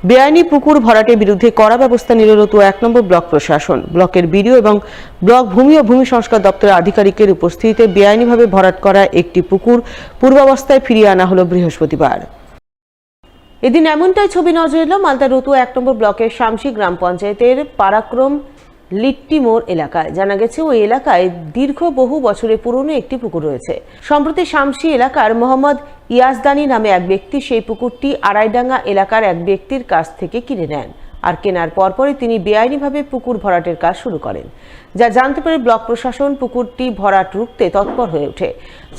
বেআইনি পুকুর ভরাটের বিরুদ্ধে কড়া ব্যবস্থা নিল রতুয়া 1 নম্বর ব্লক প্রশাসন। ব্লকের বিডিও এবং ব্লক ভূমি ও ভূমি সংস্কার দপ্তরের আধিকারিকের উপস্থিতিতে বেআইনিভাবে ভরাট করা একটি পুকুর পূর্বাবস্থায় ফিরিয়ে আনা হলো বৃহস্পতিবার। এদিন এমনটাই ছবি নজরে এলো মালদা রতুয়া 1 নম্বর ব্লকের শামসি গ্রাম পঞ্চায়েতের পারাক্রম লিট্টি মোড় এলাকায়। জানা গেছে ওই এলাকায় দীর্ঘ বহু বছরের পুরনো একটি পুকুর রয়েছে। সম্প্রতি শামসি এলাকার মোহাম্মদ ইয়াজদানি নামে এক ব্যক্তি সেই পুকুরটি আড়াইডাঙ্গা এলাকার এক ব্যক্তির কাছ থেকে কিনে নেন, আর কেনার পরপরই তিনি বেআইনিভাবে পুকুর ভরাটের কাজ শুরু করেন। যা জানতে পেরে ব্লক প্রশাসন পুকুরটি ভরাট রুখতে তৎপর হয়ে ওঠে।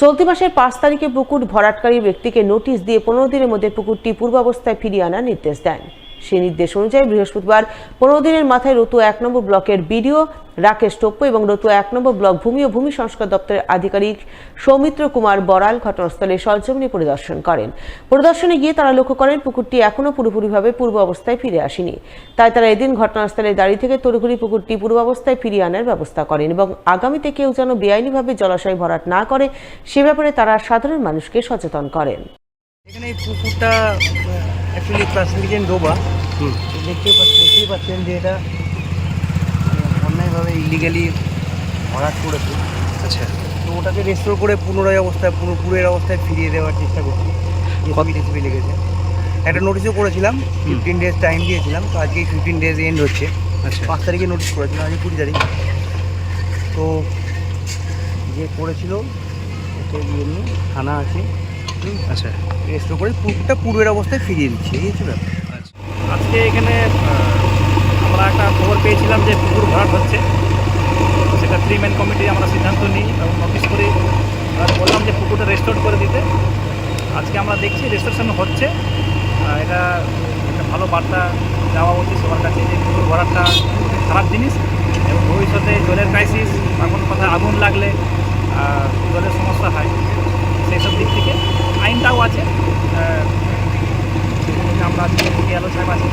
চলতি মাসের 5 তারিখে পুকুর ভরাটকারী ব্যক্তিকে নোটিশ দিয়ে 15 দিনের মধ্যে পুকুরটি পূর্বাবস্থায় ফিরিয়ে আনার নির্দেশ দেন। সেই নির্দেশ অনুযায়ী বৃহস্পতিবার 15 দিনের মাথায় রতুয়া 1 নম্বর ব্লকের বিডিও রাকেশ টোপ্পো এবং রতুয়া 1 নম্বর ব্লক ভূমি ও ভূমি সংস্কার দপ্তরের আধিকারিক সৌমিত্র কুমার বড়াল ঘটনাস্থলে সরজমিনে পরিদর্শন করেন। পরিদর্শনে গিয়ে তারা লক্ষ্য করেন পুকুরটি এখনও পুরোপুরিভাবে পূর্ব অবস্থায় ফিরে আসেনি। তাই তারা এদিন ঘটনাস্থলে দাঁড়িয়ে থেকে তড়িঘড়ি পুকুরটি পূর্বাবস্থায় ফিরিয়ে আনার ব্যবস্থা করেন এবং আগামীতে কেউ যেন বেআইনিভাবে জলাশয় ভরাট না করে সে ব্যাপারে তারা সাধারণ মানুষকে সচেতন করেন। এখানে এই পুকুরটা অ্যাকচুয়ালি ক্লাসিফিকেশন ডোবা। দেখতেই পাচ্ছেন যে এটা অন্যায়ভাবে ইলিগালি ভরাট করেছে। আচ্ছা, তো ওটাকে রেস্টোর করে পুনরায় অবস্থায় পুরের অবস্থায় ফিরিয়ে দেওয়ার চেষ্টা করছি। রেসিপি লেগেছে, একটা নোটিশও করেছিলাম, 15 ডেজ টাইম দিয়েছিলাম। তো আজকে 15 ডেজ এন্ড হচ্ছে। আচ্ছা, 5 তারিখে নোটিশ করেছিলাম, আজকে 20 তারিখ। তো যে করেছিল ওকে এমনি থানা আছে। আচ্ছা, রেস্টোর করে পুকুরটা পূর্বের অবস্থায় ফিরিয়ে দিচ্ছে, এই হচ্ছে ব্যাপার। আচ্ছা, আজকে এখানে আমরা একটা খবর পেয়েছিলাম যে পুকুর ভরাট হচ্ছে। সেটা 3 ম্যান কমিটি আমরা সিদ্ধান্ত নিই এবং নোটিশ করি আর বললাম যে পুকুরটা রেস্টোর করে দিতে। আজকে আমরা দেখছি রেস্টোরেশন হচ্ছে। এটা একটা ভালো বার্তা যাওয়া উচিত সবার কাছে যে পুকুর ভরাটটা খারাপ জিনিস এবং ভবিষ্যতে জলের ক্রাইসিস, এখন কথা আগুন লাগলে জলের সমস্যা হয়, সেই সব দিক থেকে আইনটাও আছে। আমরা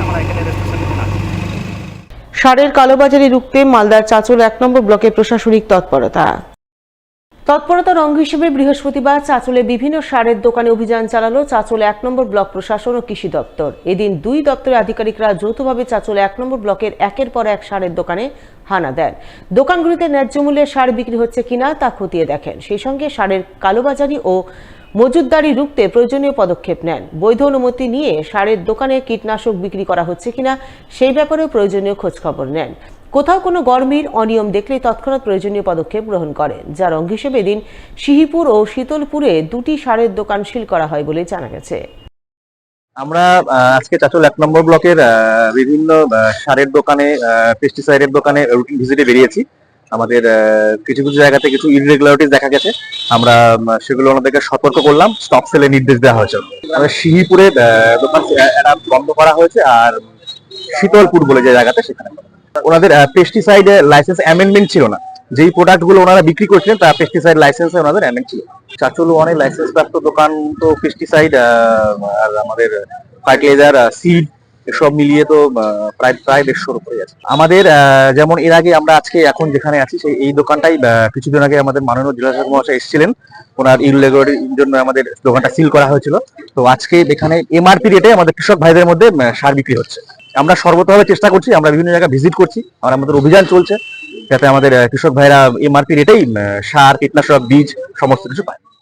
আমরা এখানে রেস্টোরেশন আছি। সারের কালোবাজারি রুখতে মালদার চাঁচল 1 নম্বর ব্লকের প্রশাসনিক তৎপরতার অঙ্গ হিসেবে বৃহস্পতিবার চাঁচলে বিভিন্ন সারের দোকানে অভিযান চালালো চাঁচল 1 নম্বর ব্লক প্রশাসন ও কৃষি দপ্তর। এদিন 2 দপ্তরের আধিকারিকরা যৌথভাবে চাঁচল 1 নম্বর ব্লকের একের পর এক সারের দোকানে হানা দেন। দোকানগুলিতে ন্যায্য মূল্যে সার বিক্রি হচ্ছে কিনা তা খতিয়ে দেখেন। সেই সঙ্গে সারের কালোবাজারি ও মজুতদারি রুখতে প্রয়োজনীয় পদক্ষেপ নেন। বৈধ অনুমতি নিয়ে সারের দোকানে কীটনাশক বিক্রি করা হচ্ছে কিনা সেই ব্যাপারেও প্রয়োজনীয় খোঁজখবর নেন। কোথাও কোনো গরমির অনিয়ম দেখলে তৎক্ষণাৎ প্রয়োজনীয় পদক্ষেপ গ্রহণ করেন। যার অঙ্গ হিসেবে এদিন সিহিপুর ও শীতলপুরে 2টি সারের দোকান সিল করা হয় বলে জানা গেছে। আমরা আজকে চাঁচল 1 নম্বর ব্লকের বিভিন্ন সারের দোকানে, পেস্টিসাইডের দোকানে রুটিন ভিজিটে বেরিয়েছি। আমাদের কিছু কিছু জায়গাতে কিছু ইররেগুলারিটিস দেখা গেছে, আমরা সেগুলো ওনাদেরকে সতর্ক করলাম, স্টক সেলের নির্দেশ দেওয়া হয়েছে। সিহিপুরে দোকান বন্ধ করা হয়েছে, আর শীতলপুর বলে যে জায়গাতে সেখানে ওনাদের পেস্টিসাইড লাইসেন্স অ্যামেন্ডমেন্ট ছিল না। যেই প্রোডাক্ট গুলো ওনারা বিক্রি করছিলেন তার পেস্টিসাইড লাইসেন্সে ওনাদের অ্যামেন্ড ছিল। চাঁচল অনেক লাইসেন্স প্রাপ্ত দোকান, তো পেস্টিসাইড আর আমাদের ফার্টিলাইজার, সিড এসব মিলিয়ে তো প্রায় 150-র উপরে আছে। আমাদের যেমন এর আগে আমরা আজকে এখন যেখানে আছি সেই এই দোকানটাই কিছুদিন আগে আমাদের মাননীয় জেলা শাসক মহাশয় এসেছিলেন, ওনার ইররেগুলারিটির জন্য আমাদের দোকানটা সিল করা হয়েছিল। তো আজকে এখানে এমআরপি রেটে আমাদের কৃষক ভাইদের মধ্যে সার বিক্রি হচ্ছে। আমরা সর্বতভাবে চেষ্টা করছি, আমরা বিভিন্ন জায়গায় ভিজিট করছি, আর আমাদের অভিযান চলছে যাতে আমাদের কৃষক ভাইরা এমআরপি রেটেই সার, কীটনাশক, বীজ সমস্ত কিছু পায়।